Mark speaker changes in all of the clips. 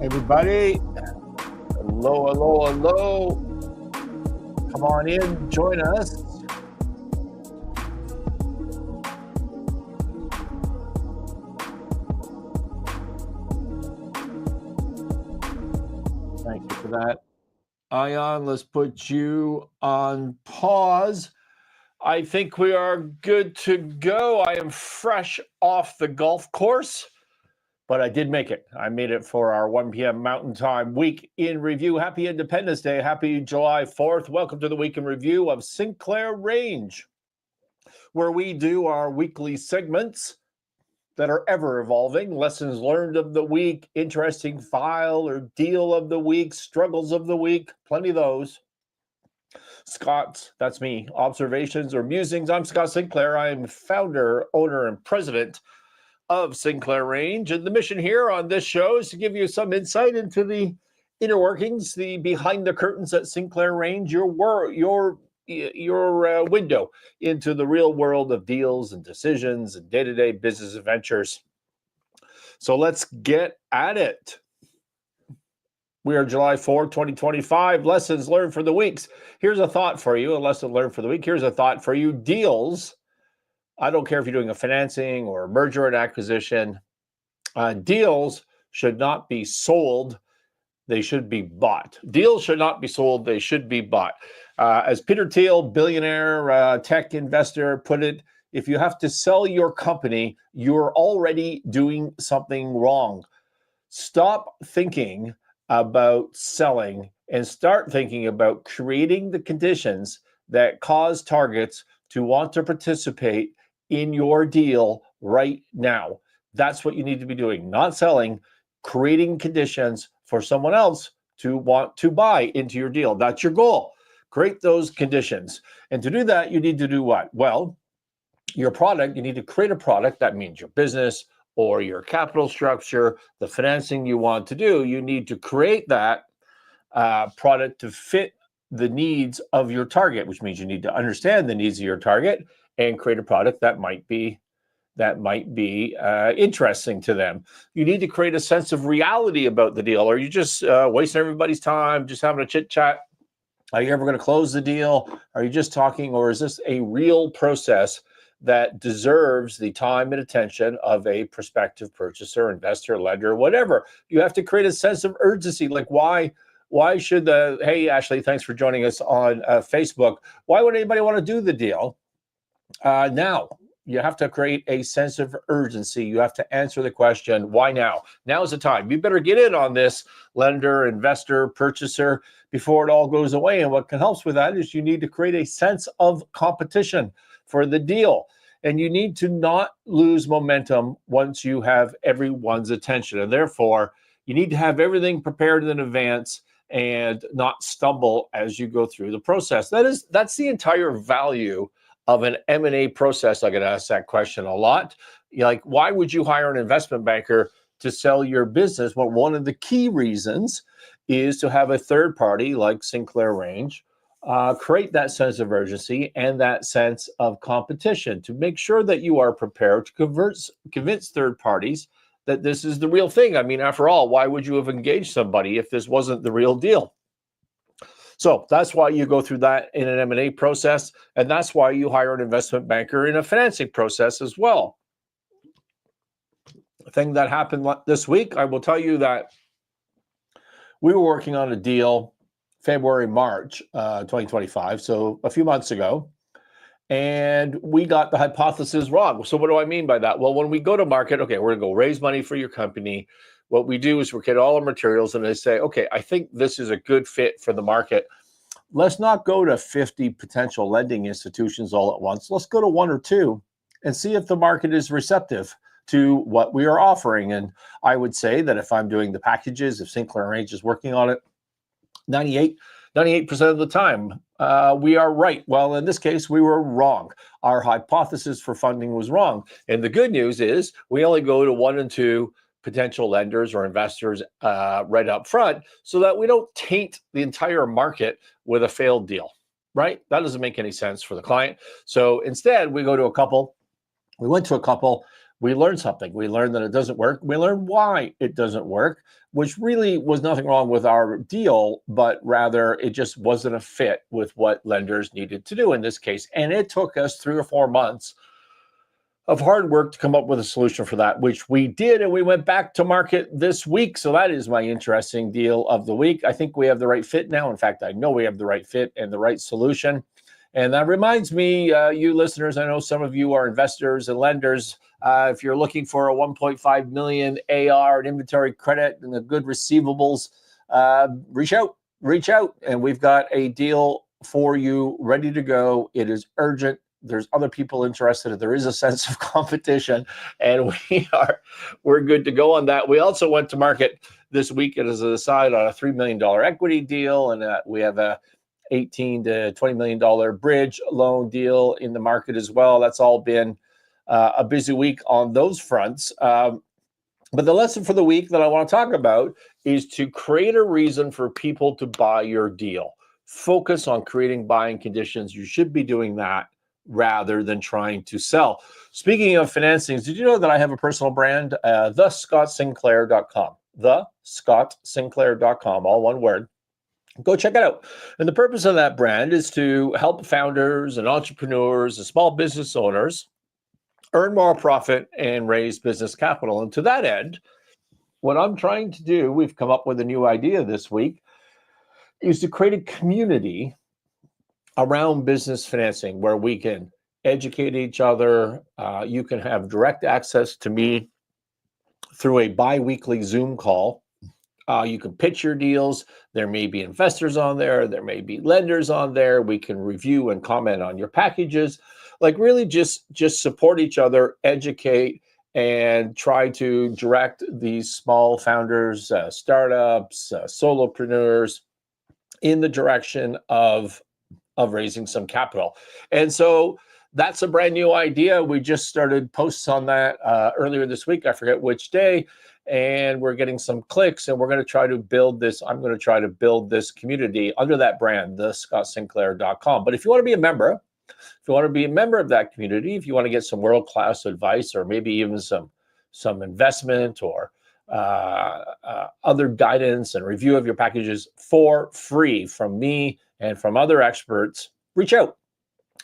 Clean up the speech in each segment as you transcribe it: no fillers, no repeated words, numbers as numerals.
Speaker 1: Everybody, hello, hello, hello. Come on in, join us. Thank you for that. Ion, let's put you on pause. I think we are good to go. I am fresh off the golf course, but I did make it. I made it for our 1 p.m. Mountain Time Week in Review. Happy Independence Day. Happy July 4th. Welcome to the Week in Review of Sinclair Range, where we do our weekly segments that are ever evolving. Lessons learned of the week, interesting file or deal of the week, struggles of the week, plenty of those. Scott, that's me. Observations or musings. I'm Scott Sinclair. I am founder, owner, and president of Sinclair Range. And the mission here on this show is to give you some insight into the inner workings, the behind the curtains at Sinclair Range, your window into the real world of deals and decisions and day-to-day business adventures. So let's get at it. We are July 4th, 2025. Lessons learned for the weeks. Here's a thought for you, a lesson learned for the week. Here's a thought for you. Deals, I don't care if you're doing a financing or a merger and acquisition, deals should not be sold. They should be bought. Deals should not be sold. They should be bought. As Peter Thiel, billionaire tech investor, put it, if you have to sell your company, you're already doing something wrong. Stop thinking about selling and start thinking about creating the conditions that cause targets to want to participate in your deal right now. That's what you need to be doing, not selling, creating conditions for someone else to want to buy into your deal. That's your goal. Create those conditions. And to do that, you need to do what? Well, your product, you need to create a product. That means your business or your capital structure, the financing you want to do. You need to create that product to fit the needs of your target, which means you need to understand the needs of your target and create a product that might be interesting to them. You need to create a sense of reality about the deal. Are you just wasting everybody's time, just having a chit chat? Are you ever going to close the deal? Are you just talking, or is this a real process that deserves the time and attention of a prospective purchaser, investor, lender, whatever? You have to create a sense of urgency. Like why should hey, Ashley, thanks for joining us on Facebook. Why would anybody want to do the deal now? You have to create a sense of urgency. You have to answer the question, why now? Now is the time. You better get in on this, lender, investor, purchaser, before it all goes away. And what can help with that is you need to create a sense of competition for the deal. And you need to not lose momentum once you have everyone's attention. And therefore, you need to have everything prepared in advance and not stumble as you go through the process. That's the entire value of an M&A process. I get asked that question a lot. Like, why would you hire an investment banker to sell your business? Well, one of the key reasons is to have a third party like Sinclair Range create that sense of urgency and that sense of competition to make sure that you are prepared to convince third parties that this is the real thing. I mean, after all, why would you have engaged somebody if this wasn't the real deal? So that's why you go through that in an M&A process, and that's why you hire an investment banker in a financing process as well. The thing that happened this week, I will tell you that we were working on a deal February, March 2025, so a few months ago, and we got the hypothesis wrong. So what do I mean by that? Well, when we go to market, okay, we're going to go raise money for your company. What we do is we get all our materials and they say, okay, I think this is a good fit for the market. Let's not go to 50 potential lending institutions all at once. Let's go to one or two and see if the market is receptive to what we are offering. And I would say that if I'm doing the packages, if Sinclair Range is working on it, 98% of the time, we are right. Well, in this case, we were wrong. Our hypothesis for funding was wrong. And the good news is we only go to one and two potential lenders or investors right up front so that we don't taint the entire market with a failed deal, right? That doesn't make any sense for the client. So instead, we went to a couple. we learned something. We learned that it doesn't work. We learned why it doesn't work, which really was nothing wrong with our deal, but rather it just wasn't a fit with what lenders needed to do in this case. And it took us 3 or 4 months of hard work to come up with a solution for that, which we did, and we went back to market this week. So that is my interesting deal of the week. I think we have the right fit now. In fact, I know we have the right fit and the right solution. And that reminds me, you listeners, I know some of you are investors and lenders. If you're looking for a 1.5 million AR and inventory credit and the good receivables, reach out. And we've got a deal for you ready to go. It is urgent. There's other people interested. There is a sense of competition, and we're good to go on that. We also went to market this week as an aside on a $3 million equity deal, and we have a $18 to $20 million bridge loan deal in the market as well. That's all been a busy week on those fronts. But the lesson for the week that I want to talk about is to create a reason for people to buy your deal. Focus on creating buying conditions. You should be doing that rather than trying to sell. Speaking of financings, did you know that I have a personal brand, thescottsinclair.com, thescottsinclair.com, all one word. Go check it out. And the purpose of that brand is to help founders and entrepreneurs and small business owners earn more profit and raise business capital. And to that end, what I'm trying to do, we've come up with a new idea this week, is to create a community around business financing where we can educate each other. You can have direct access to me through a bi-weekly Zoom call. You can pitch your deals. There may be investors on there. There may be lenders on there. We can review and comment on your packages. Like really just support each other, educate, and try to direct these small founders, startups, solopreneurs in the direction of raising some capital. And so that's a brand new idea. We just started posts on that earlier this week. I forget which day. And we're getting some clicks, and we're going to try to build this. I'm going to try to build this community under that brand, thescottsinclair.com. But if you want to be a member, of that community, if you want to get some world-class advice, or maybe even some investment or other guidance and review of your packages for free from me and from other experts, reach out,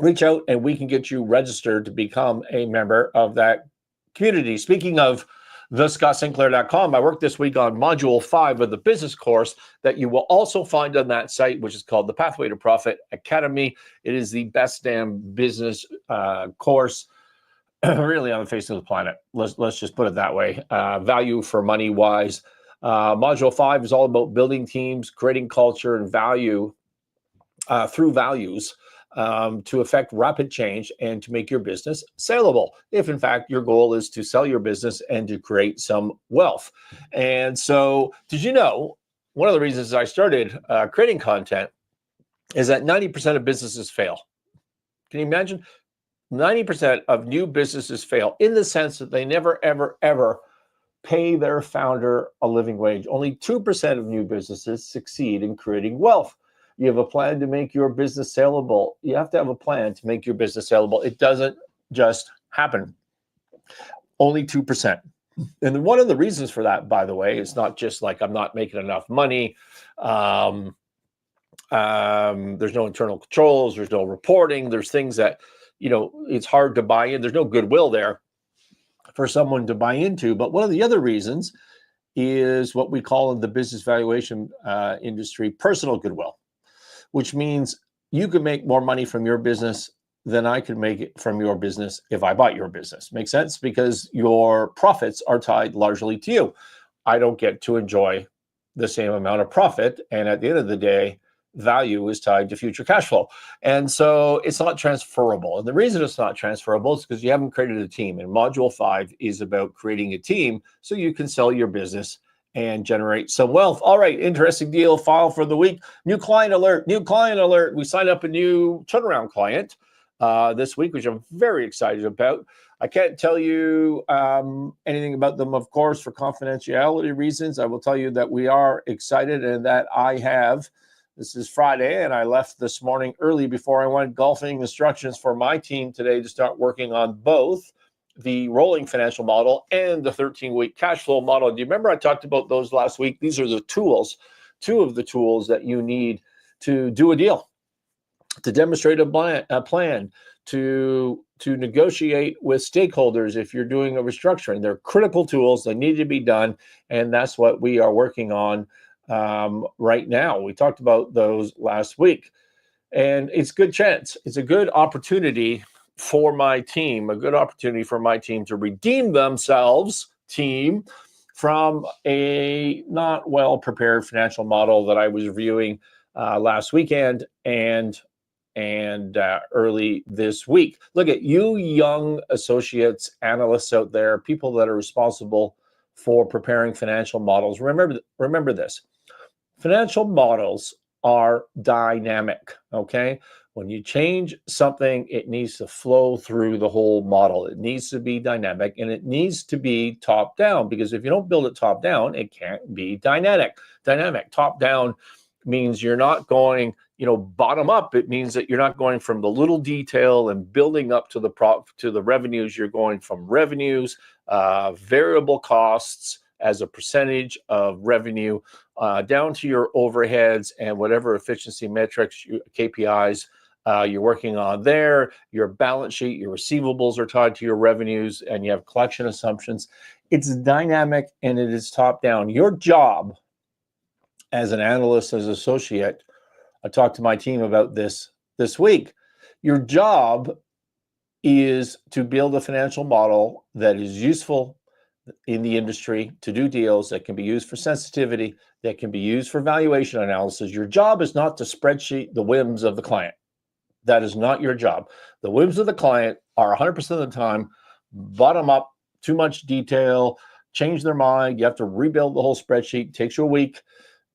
Speaker 1: and we can get you registered to become a member of that community. Speaking of thescottsinclair.com, I worked this week on module 5 of the business course that you will also find on that site, which is called the Pathway to Profit Academy. It is the best damn business course really on the face of the planet. Let's just put it that way. Value for money wise. Module 5 is all about building teams, creating culture and value through values to affect rapid change and to make your business saleable, if in fact your goal is to sell your business and to create some wealth. And so, did you know, one of the reasons I started creating content is that 90% of businesses fail. Can you imagine? 90% of new businesses fail in the sense that they never, ever, ever pay their founder a living wage. Only 2% of new businesses succeed in creating wealth. You have a plan to make your business saleable. You have to have a plan to make your business saleable. It doesn't just happen. Only 2%. And one of the reasons for that, by the way, is not just like I'm not making enough money. There's no internal controls. There's no reporting. There's things that, it's hard to buy in. There's no goodwill there for someone to buy into. But one of the other reasons is what we call in the business valuation industry, personal goodwill, which means you could make more money from your business than I could make it from your business if I bought your business. Makes sense? Because your profits are tied largely to you. I don't get to enjoy the same amount of profit. And at the end of the day, value is tied to future cash flow. And so it's not transferable. And the reason it's not transferable is because you haven't created a team. And module 5 is about creating a team so you can sell your business and generate some wealth. All right, interesting deal file for the week. New client alert. We signed up a new turnaround client this week, which I'm very excited about. I can't tell you anything about them, of course, for confidentiality reasons. I will tell you that we are excited and that this is Friday, and I left this morning early before I went golfing. Instructions for my team today to start working on both the rolling financial model and the 13-week cash flow model. Do you remember I talked about those last week? These are the tools, two of the tools that you need to do a deal, to demonstrate a plan, to negotiate with stakeholders if you're doing a restructuring. They're critical tools. They need to be done, and that's what we are working on right now. We talked about those last week, and it's good chance. It's a good opportunity for my team, to redeem themselves, from a not well-prepared financial model that I was reviewing last weekend and early this week. Look at you young associates, analysts out there, people that are responsible for preparing financial models. Remember this. Financial models are dynamic, okay? When you change something, it needs to flow through the whole model. It needs to be dynamic, and it needs to be top down, because if you don't build it top down, it can't be dynamic. Top down means you're not going, bottom up. It means that you're not going from the little detail and building up to the revenues. You're going from revenues, variable costs as a percentage of revenue, down to your overheads and whatever efficiency metrics, KPIs you're working on there. Your balance sheet, your receivables are tied to your revenues, and you have collection assumptions. It's dynamic and it is top down. Your job as an analyst, as an associate, I talked to my team about this week. Your job is to build a financial model that is useful in the industry to do deals, that can be used for sensitivity, that can be used for valuation analysis. Your job is not to spreadsheet the whims of the client. That is not your job. The whims of the client are 100% of the time bottom up, too much detail, change their mind. You have to rebuild the whole spreadsheet. It takes you a week.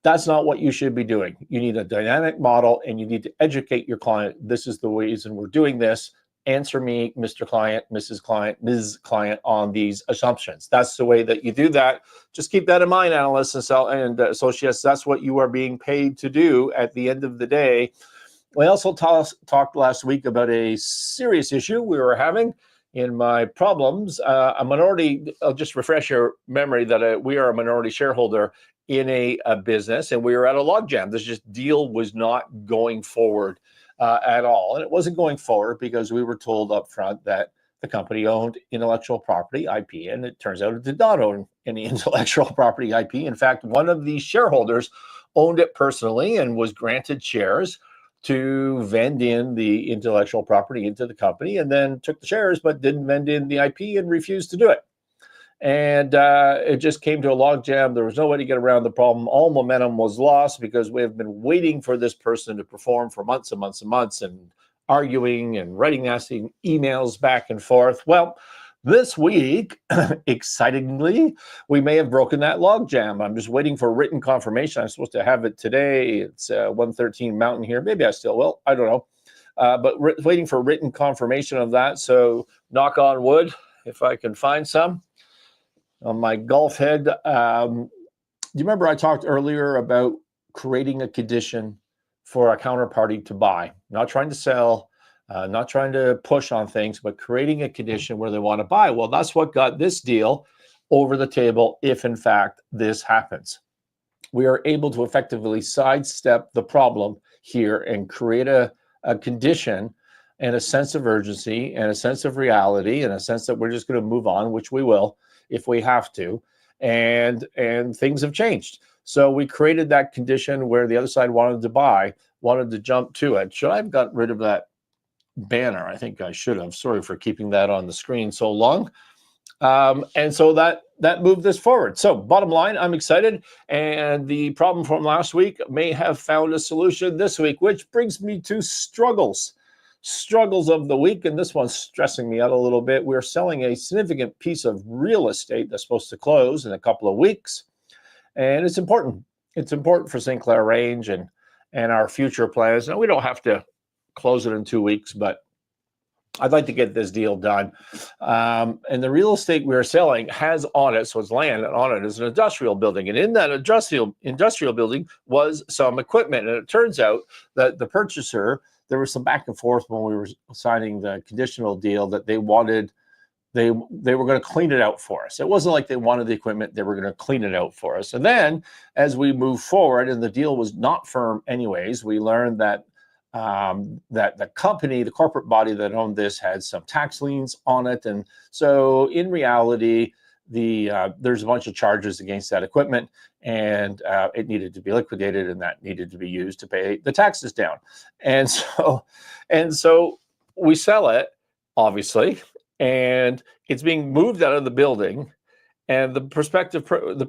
Speaker 1: That's not what you should be doing. You need a dynamic model, and you need to educate your client. This is the reason we're doing this. Answer me, Mr. Client, Mrs. Client, Ms. Client, on these assumptions. That's the way that you do that. Just keep that in mind, analysts and associates. That's what you are being paid to do at the end of the day. We also talked last week about a serious issue we were having in my problems. I'll just refresh your memory that we are a minority shareholder in a business, and we were at a logjam. This deal was not going forward at all. And it wasn't going forward because we were told up front that the company owned intellectual property, IP, and it turns out it did not own any intellectual property, IP. In fact, one of the shareholders owned it personally and was granted shares to vend in the intellectual property into the company, and then took the shares but didn't vend in the IP and refused to do it. And it just came to a logjam. There was no way to get around the problem. All momentum was lost because we have been waiting for this person to perform for months and months and months, and arguing and writing nasty emails back and forth. Well, this week, excitingly, we may have broken that logjam. I'm just waiting for written confirmation. I'm supposed to have it today. It's 1:13 Mountain here. Maybe I still will. I don't know. But waiting for written confirmation of that. So knock on wood, if I can find some on my golf head. Do you remember I talked earlier about creating a condition for a counterparty to buy? Not trying to sell, not trying to push on things, but creating a condition where they want to buy. Well, that's what got this deal over the table, if in fact this happens. We are able to effectively sidestep the problem here and create a condition and a sense of urgency and a sense of reality and a sense that we're just going to move on, which we will if we have to, and things have changed. So we created that condition where the other side wanted to jump to it. Should I have gotten rid of that banner? I think I should have. Sorry for keeping that on the screen so long. And so that moved this forward. So bottom line, I'm excited. And the problem from last week may have found a solution this week, which brings me to struggles of the week. And this one's stressing me out a little bit. We're selling a significant piece of real estate that's supposed to close in a couple of weeks. And it's important. It's important for Sinclair Range and our future plans. Now, we don't have to close it in 2 weeks, but I'd like to get this deal done. And the real estate we're selling has on it, so it's land, and on it is an industrial building. And in that industrial building was some equipment. And it turns out that the purchaser, there was some back and forth when we were signing the conditional deal, that they wanted They were going to clean it out for us. It wasn't like they wanted the equipment. They were going to clean it out for us. And then as we moved forward, and the deal was not firm anyways, we learned that that the company, the corporate body that owned this, had some tax liens on it. And so in reality, there's a bunch of charges against that equipment, and it needed to be liquidated, and that needed to be used to pay the taxes down. And so we sell it, obviously, and it's being moved out of the building. And the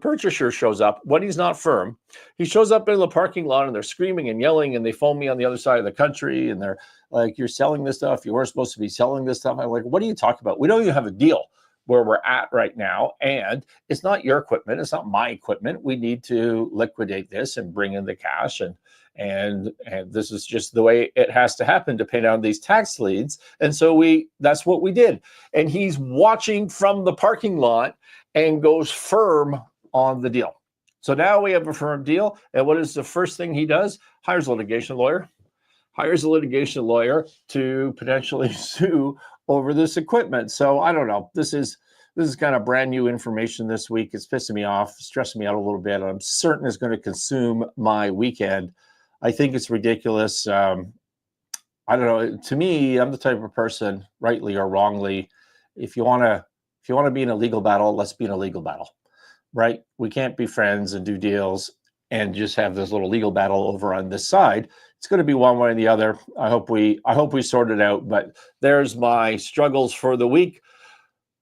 Speaker 1: purchaser shows up when he's not firm. He shows up in the parking lot, and they're screaming and yelling, and they phone me on the other side of the country, and they're like, "You're selling this stuff. You weren't supposed to be selling this stuff." I'm like, "What are you talking about? We don't even have a deal where we're at right now, and it's not your equipment. It's not my equipment. We need to liquidate this and bring in the cash, and this is just the way it has to happen to pay down these tax liens." And so that's what we did. And he's watching from the parking lot and goes firm on the deal. So now we have a firm deal. And what is the first thing he does? Hires a litigation lawyer to potentially sue over this equipment. So I don't know. This is kind of brand new information this week. It's pissing me off, stressing me out a little bit. I'm certain it's going to consume my weekend. I think it's ridiculous. I don't know. To me, I'm the type of person, rightly or wrongly, if you want to be in a legal battle, let's be in a legal battle, right? We can't be friends and do deals and just have this little legal battle over on this side. It's going to be one way or the other. I hope we sort it out. But there's my struggles for the week.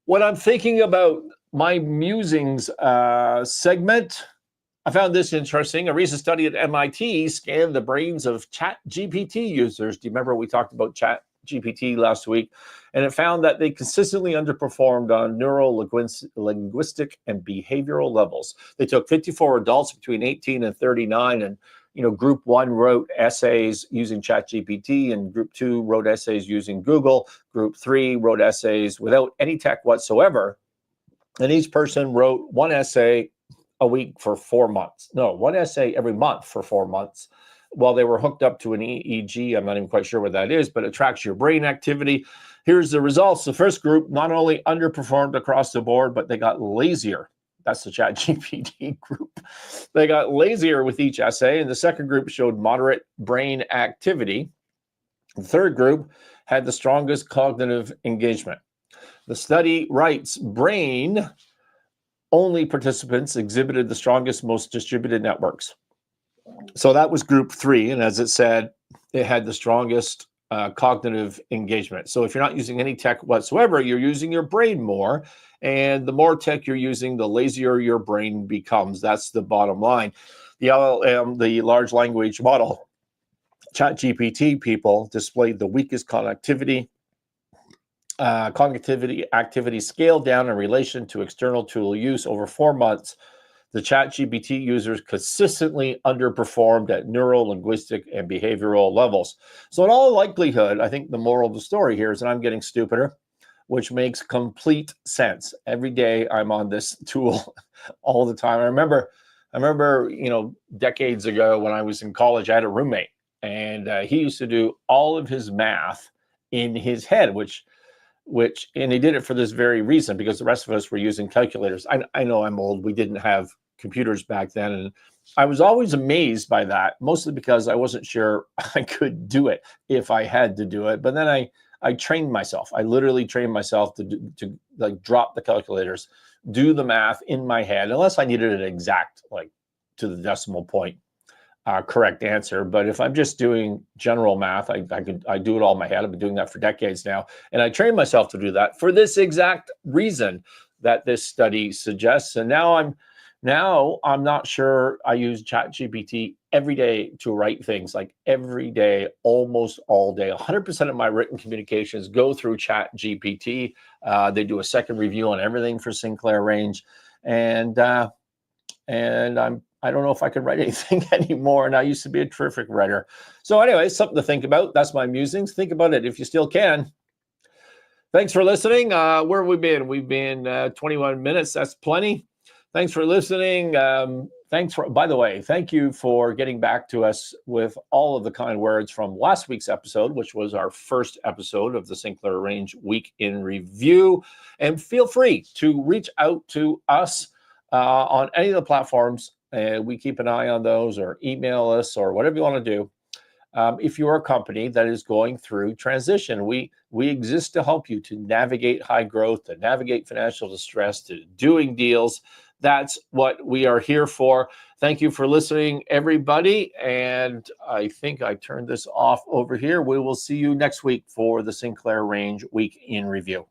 Speaker 1: When I'm thinking about my musings segment, I found this interesting. A recent study at MIT scanned the brains of ChatGPT users. Do you remember we talked about ChatGPT last week? And it found that they consistently underperformed on linguistic and behavioral levels. They took 54 adults between 18 and 39, and group 1 wrote essays using ChatGPT, and group 2 wrote essays using Google. Group 3 wrote essays without any tech whatsoever. And each person wrote one essay a week for 4 months. No, one essay every month for 4 months. While they were hooked up to an EEG, I'm not even quite sure what that is, but it tracks your brain activity. Here's the results. The first group not only underperformed across the board, but they got lazier. That's the ChatGPT group. They got lazier with each essay, and the second group showed moderate brain activity. The third group had the strongest cognitive engagement. The study writes, brain-only participants exhibited the strongest, most distributed networks. So that was group 3, and as it said, it had the strongest cognitive engagement. So if you're not using any tech whatsoever, you're using your brain more, and the more tech you're using, the lazier your brain becomes. That's the bottom line. The LLM, the large language model, ChatGPT people displayed the weakest cognitivity activity scaled down in relation to external tool use over 4 months. The ChatGPT users consistently underperformed at neuro, linguistic, and behavioral levels. So in all likelihood, I think the moral of the story here is that I'm getting stupider, which makes complete sense. Every day I'm on this tool all the time. I remember, decades ago when I was in college, I had a roommate, and he used to do all of his math in his head, and he did it for this very reason, because the rest of us were using calculators. I know I'm old. We didn't have computers back then, and I was always amazed by that, mostly because I wasn't sure I could do it if I had to do it. But then I trained myself. I literally trained myself to like drop the calculators, do the math in my head, unless I needed an exact, like to the decimal point, correct answer. But if I'm just doing general math, I do it all in my head. I've been doing that for decades now, and I trained myself to do that for this exact reason that this study suggests. And now I'm not sure. I use ChatGPT every day to write things, like every day, almost all day. 100% of my written communications go through ChatGPT. They do a second review on everything for Sinclair Range, and I don't know if I could write anything anymore. And I used to be a terrific writer. So anyway, something to think about. That's my musings. Think about it if you still can. Thanks for listening. Where have we been? We've been 21 minutes. That's plenty. Thanks for listening. By the way, thank you for getting back to us with all of the kind words from last week's episode, which was our first episode of the Sinclair Range Week in Review. And feel free to reach out to us on any of the platforms. We keep an eye on those, or email us, or whatever you want to do. If you're a company that is going through transition, we exist to help you to navigate high growth, to navigate financial distress, to doing deals. That's what we are here for. Thank you for listening, everybody. And I think I turned this off over here. We will see you next week for the Sinclair Range Week in Review.